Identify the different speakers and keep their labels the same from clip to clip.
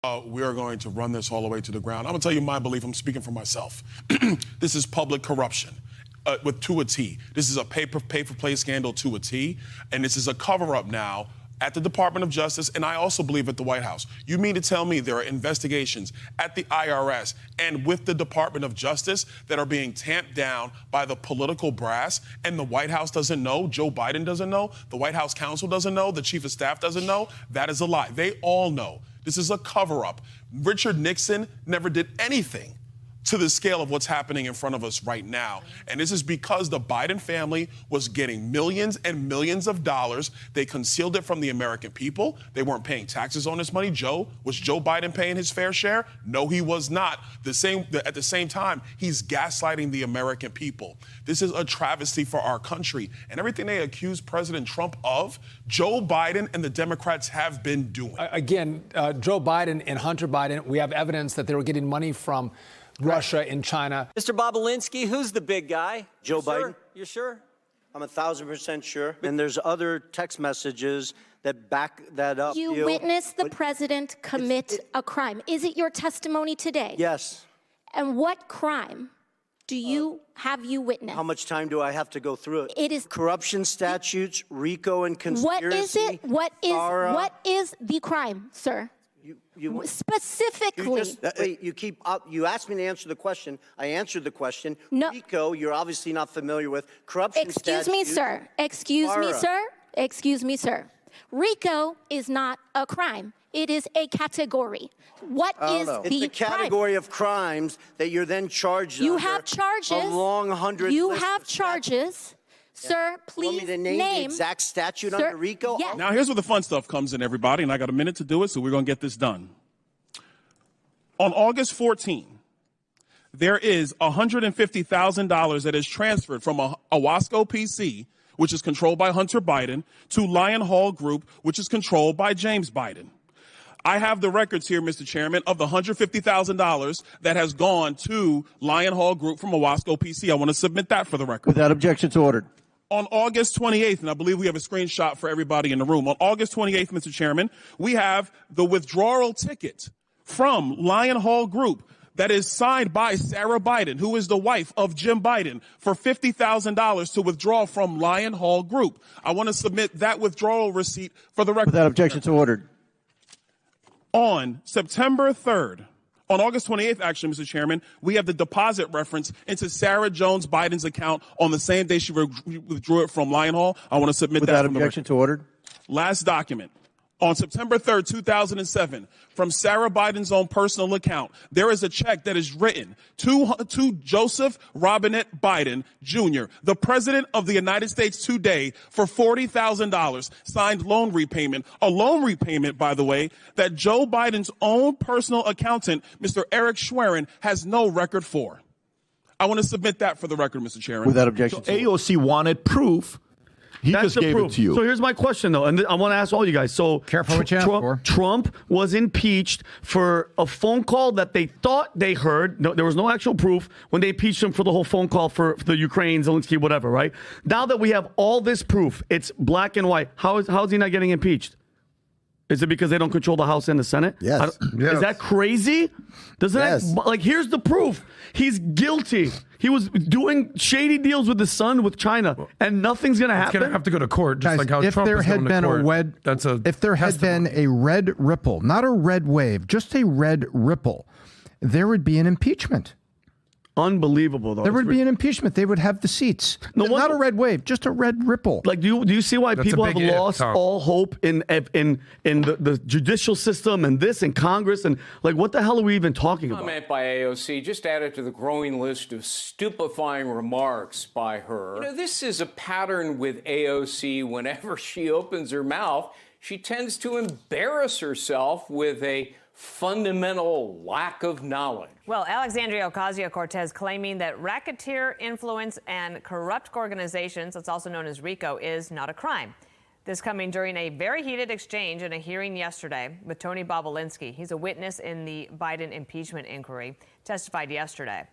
Speaker 1: We are going to run this all the way to the ground. I'm going to tell you my belief. I'm speaking for myself. This is public corruption to a T. This is a pay-for-play scandal to a T, and this is a cover-up now at the Department of Justice, and I also believe at the White House. You mean to tell me there are investigations at the IRS and with the Department of Justice that are being tamped down by the political brass, and the White House doesn't know, Joe Biden doesn't know, the White House counsel doesn't know, the chief of staff doesn't know? That is a lie. They all know. This is a cover-up. Richard Nixon never did anything to the scale of what's happening in front of us right now. And this is because the Biden family was getting millions and millions of dollars. They concealed it from the American people. They weren't paying taxes on this money. Was Joe Biden paying his fair share? No, he was not. At the same time, he's gaslighting the American people. This is a travesty for our country. And everything they accuse President Trump of, Joe Biden and the Democrats have been doing.
Speaker 2: Again, Joe Biden and Hunter Biden, we have evidence that they were getting money from Russia and China.
Speaker 3: Mr. Bobulinski, who's the big guy?
Speaker 4: Joe Biden.
Speaker 3: You sure?
Speaker 4: I'm 1,000% sure. And there's other text messages that back that up.
Speaker 5: You witnessed the president commit a crime. Is it your testimony today?
Speaker 4: Yes.
Speaker 5: And what crime have you witnessed?
Speaker 4: How much time do I have to go through it?
Speaker 5: It is
Speaker 4: corruption statutes, RICO and conspiracy.
Speaker 5: What is it? What is the crime, sir? Specifically.
Speaker 4: You asked me to answer the question. I answered the question.
Speaker 5: No.
Speaker 4: RICO, you're obviously not familiar with. Corruption statutes.
Speaker 5: Excuse me, sir. Excuse me, sir. RICO is not a crime. It is a category. What is the crime?
Speaker 4: It's a category of crimes that you're then charged
Speaker 5: You
Speaker 4: under
Speaker 5: have charges.
Speaker 4: A long 100
Speaker 5: You
Speaker 4: list
Speaker 5: have
Speaker 4: of
Speaker 5: charges. Sir, please
Speaker 4: want me to name the exact statute under RICO?
Speaker 5: Yes.
Speaker 1: Now, here's where the fun stuff comes in, everybody, and I got a minute to do it, so we're going to get this done. On August 14, there is $150,000 that is transferred from Owasco PC, which is controlled by Hunter Biden, to Lion Hall Group, which is controlled by James Biden. I have the records here, Mr. Chairman, of the $150,000 that has gone to Lion Hall Group from Owasco PC. I want to submit that for the record.
Speaker 6: Without objection to ordered.
Speaker 1: On August 28th, and I believe we have a screenshot for everybody in the room. On August 28th, Mr. Chairman, we have the withdrawal ticket from Lion Hall Group that is signed by Sarah Biden, who is the wife of Jim Biden, for $50,000 to withdraw from Lion Hall Group. I want to submit that withdrawal receipt for the record.
Speaker 6: Without objection to ordered.
Speaker 1: On September 3rd, on August 28th, actually, Mr. Chairman, we have the deposit reference into Sarah Jones Biden's account on the same day she withdrew it from Lion Hall. I want to submit that.
Speaker 6: Without objection to ordered.
Speaker 1: Last document. On September 3rd, 2007, from Sarah Biden's own personal account, there is a check that is written to Joseph Robinette Biden, Jr., the President of the United States today, for $40,000, signed loan repayment. A loan repayment, by the way, that Joe Biden's own personal accountant, Mr. Eric Schwerin, has no record for. I want to submit that for the record, Mr. Chairman.
Speaker 6: Without objection to ordered.
Speaker 7: AOC wanted proof.
Speaker 8: He just gave it to you.
Speaker 7: So here's my question, though, and I want to ask all you guys. So
Speaker 9: careful what you ask for.
Speaker 7: Trump was impeached for a phone call that they thought they heard. No, there was no actual proof when they impeached him for the whole phone call for the Ukraine, Zelensky, whatever, right? Now that we have all this proof, it's black and white. How is he not getting impeached? Is it because they don't control the House and the Senate?
Speaker 6: Yes.
Speaker 7: Is that crazy? Doesn't that, like, here's the proof. He's guilty. He was doing shady deals with the son with China, and nothing's going to happen.
Speaker 8: It's going to have to go to court, just
Speaker 9: Guys,
Speaker 8: like how
Speaker 9: if
Speaker 8: Trump
Speaker 9: there
Speaker 8: is
Speaker 9: had
Speaker 8: going to
Speaker 9: been
Speaker 8: court.
Speaker 9: if there had been a red ripple, not a red wave, just a red ripple, there would be an impeachment.
Speaker 7: Unbelievable, though.
Speaker 9: There would be an impeachment. They would have the seats. Not a red wave, just a red ripple.
Speaker 7: Like, do you see why people have lost all hope in the judicial system and this and Congress? And, like, what the hell are we even talking about?
Speaker 10: Comment by AOC just added to the growing list of stupefying remarks by her. You know, this is a pattern with AOC. Whenever she opens her mouth, she tends to embarrass herself with a fundamental lack of knowledge.
Speaker 11: Well, Alexandria Ocasio-Cortez claiming that racketeer influence and corrupt organizations, that's also known as RICO, is not a crime. This coming during a very heated exchange in a hearing yesterday with Tony Bobulinski. He's a witness in the Biden impeachment inquiry, testified yesterday.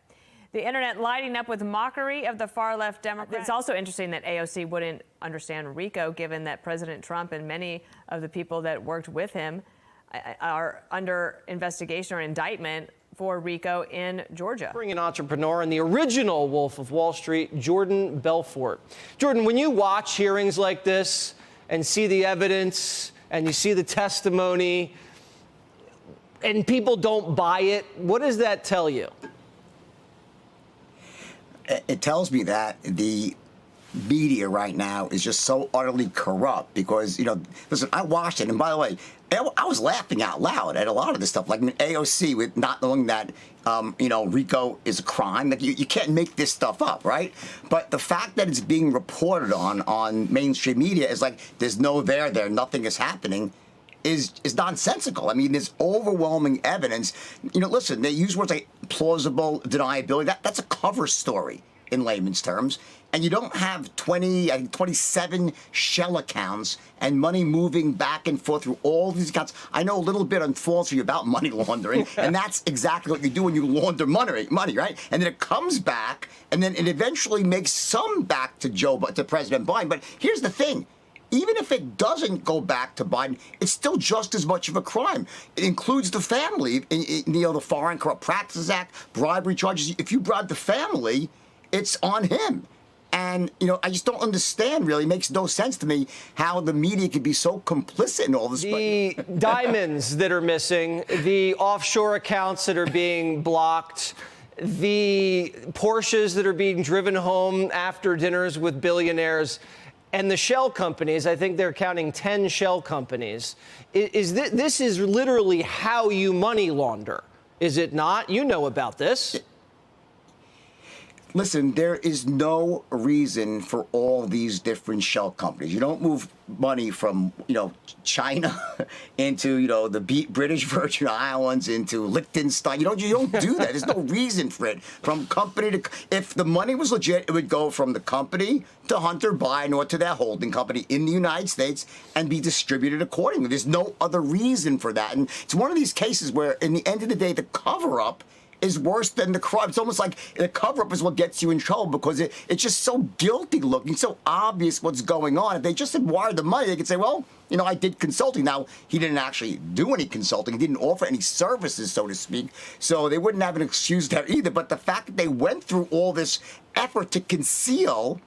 Speaker 11: The internet lighting up with mockery of the far-left Democrats. It's also interesting that AOC wouldn't understand RICO, given that President Trump and many of the people that worked with him are under investigation or indictment for RICO in Georgia.
Speaker 12: Bring an entrepreneur and the original Wolf of Wall Street, Jordan Belfort. Jordan, when you watch hearings like this and see the evidence and you see the testimony and people don't buy it, what does that tell you?
Speaker 13: It tells me that the media right now is just so utterly corrupt because, listen, I watched it. And by the way, I was laughing out loud at a lot of this stuff, like AOC with not knowing that, RICO is a crime. Like you can't make this stuff up, right? But the fact that it's being reported on mainstream media is like there's no there, nothing is happening. Is nonsensical. I mean, there's overwhelming evidence. Listen, they use words like plausible deniability. That's a cover story in layman's terms. And you don't have 27 shell accounts and money moving back and forth through all these accounts. I know a little bit, unfortunately, about money laundering, and that's exactly what you do when you launder money, right? And then it comes back, and then it eventually makes some back to President Biden. But here's the thing. Even if it doesn't go back to Biden, it's still just as much of a crime. It includes the family, the Foreign Corrupt Practices Act, bribery charges. If you bribe the family, it's on him. And, I just don't understand, really. It makes no sense to me how the media could be so complicit in all this.
Speaker 12: The diamonds that are missing, the offshore accounts that are being blocked, the Porsches that are being driven home after dinners with billionaires, and the shell companies. I think they're counting 10 shell companies. This is literally how you money launder, is it not? You know about this.
Speaker 13: Listen, there is no reason for all these different shell companies. You don't move money from, China into, the British Virgin Islands into Liechtenstein. You don't do that. There's no reason for it. From company to, if the money was legit, it would go from the company to Hunter Biden or to that holding company in the United States and be distributed accordingly. There's no other reason for that. And it's one of these cases where, in the end of the day, the cover-up is worse than the crime. It's almost like the cover-up is what gets you in trouble because it's just so guilty looking, so obvious what's going on. If they just had wired the money, they could say, well, I did consulting. Now, he didn't actually do any consulting. He didn't offer any services, so to speak. So they wouldn't have an excuse there either. But the fact that they went through all this effort to conceal,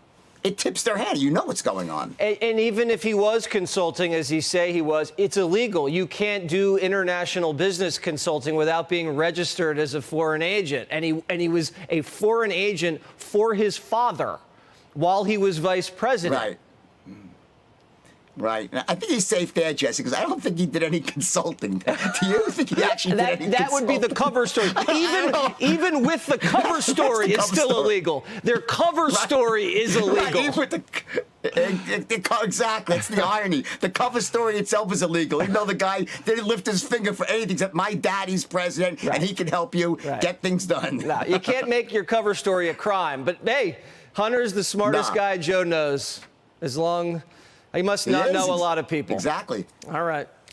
Speaker 13: it tips their hand. You know what's going on.
Speaker 12: And even if he was consulting, as he say he was, it's illegal. You can't do international business consulting without being registered as a foreign agent. And he was a foreign agent for his father while he was vice president.
Speaker 13: Right. Right. I think he's safe there, Jesse, because I don't think he did any consulting. Do you think he actually did any consulting?
Speaker 12: That would be the cover story. Even with the cover story, it's still illegal. Their cover story is illegal.
Speaker 13: Right, exactly. That's the irony. The cover story itself is illegal. Even though the guy didn't lift his finger for anything except my daddy's president, and he can help you get things done.
Speaker 12: No, you can't make your cover story a crime. But, hey, Hunter's the smartest guy Joe knows. He must not know a lot of people.
Speaker 13: Exactly.
Speaker 12: All right.